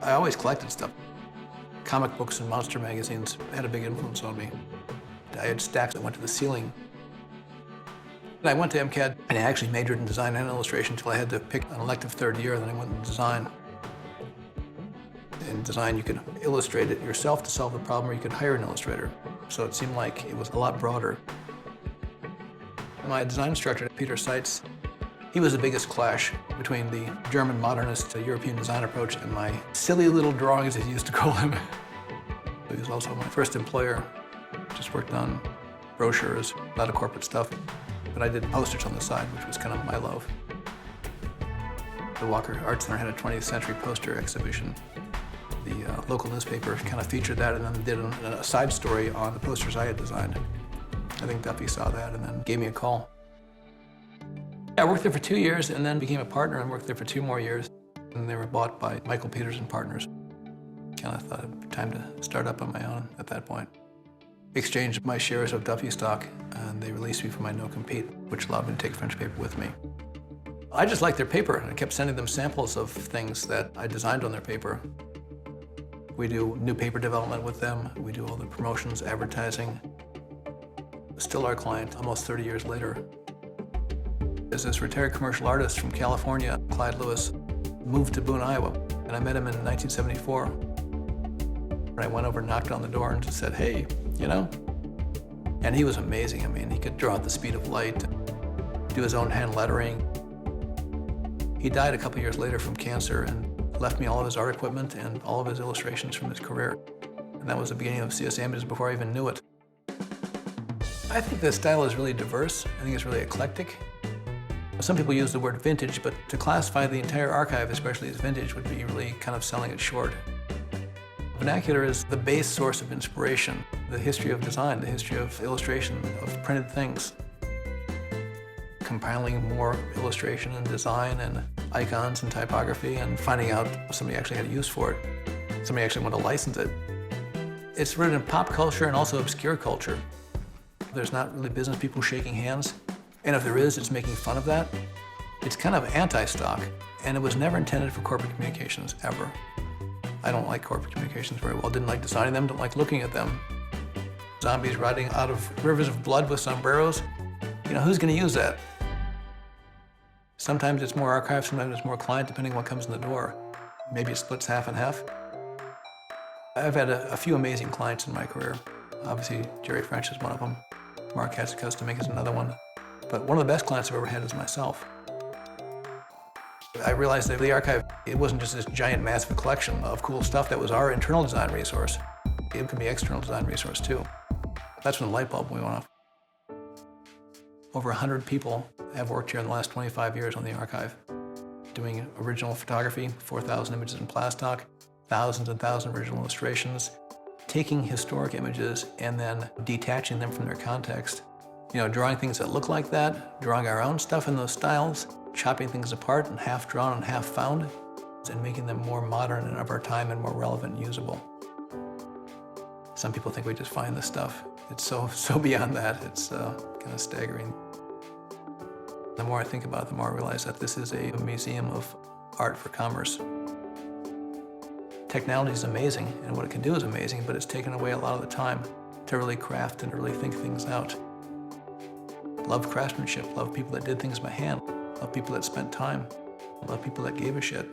I always collected stuff. Comic books and monster magazines had a big influence on me. I had stacks that went to the ceiling. And I went to MCAD and I actually majored in design and illustration until I had to pick an elective third year, then I went into design. In design, you could illustrate it yourself to solve the problem, or you could hire an illustrator. So it seemed like it was a lot broader. My design instructor, Peter Seitz, he was the biggest clash between the German modernist European design approach and my silly little drawings, as he used to call them. He was also my first employer. Just worked on brochures, a lot of corporate stuff. But I did posters on the side, which was kind of my love. The Walker Art Center had a 20th century poster exhibition. The local newspaper kind of featured that and then did a side story on the posters I had designed. I think Duffy saw that and then gave me a call. I worked there for 2 years and then became a partner and worked there for 2 more years. And they were bought by Michael Peters and Partners. Kind of thought it was time to start up on my own at that point. Exchanged my shares of Duffy stock and they released me from my no-compete, which allowed me to take French paper with me. I just liked their paper and I kept sending them samples of things that I designed on their paper. We do new paper development with them. We do all the promotions, advertising. Still our client almost 30 years later. There's this retired commercial artist from California, Clyde Lewis, moved to Boone, Iowa, and I met him in 1974. And I went over and knocked on the door and just said, hey, you know? And he was amazing. I mean, he could draw at the speed of light, do his own hand lettering. He died a couple years later from cancer and left me all of his art equipment and all of his illustrations from his career. And that was the beginning of CS Images before I even knew it. I think the style is really diverse. I think it's really eclectic. Some people use the word vintage, but to classify the entire archive, especially as vintage, would be really kind of selling it short. Vernacular is the base source of inspiration, the history of design, the history of illustration, of printed things. Compiling more illustration and design and icons and typography and finding out somebody actually had a use for it. Somebody actually wanted to license it. It's rooted in pop culture and also obscure culture. There's not really business people shaking hands. And if there is, it's making fun of that. It's kind of anti-stock, and it was never intended for corporate communications, ever. I don't like corporate communications very well. Didn't like designing them, don't like looking at them. Zombies riding out of rivers of blood with sombreros. You know, who's going to use that? Sometimes it's more archive, sometimes it's more client, depending on what comes in the door. Maybe it splits half and half. I've had a few amazing clients in my career. Obviously, Jerry French is one of them. Mark Hatzikus is another one. But one of the best clients I've ever had is myself. I realized that the archive, it wasn't just this giant, massive collection of cool stuff that was our internal design resource. It could be external design resource too. That's when the light bulb went off. Over 100 people have worked here in the last 25 years on the archive, doing original photography, 4,000 images in plastock, thousands and thousands of original illustrations, taking historic images and then detaching them from their context. You know, drawing things that look like that, drawing our own stuff in those styles, chopping things apart and half drawn and half found, and making them more modern and of our time and more relevant and usable. Some people think we just find this stuff. It's so beyond that. It's kind of staggering. The more I think about it, the more I realize that this is a museum of art for commerce. Technology is amazing, and what it can do is amazing, but it's taken away a lot of the time to really craft and to really think things out. Love craftsmanship, love people that did things by hand, love people that spent time, love people that gave a shit.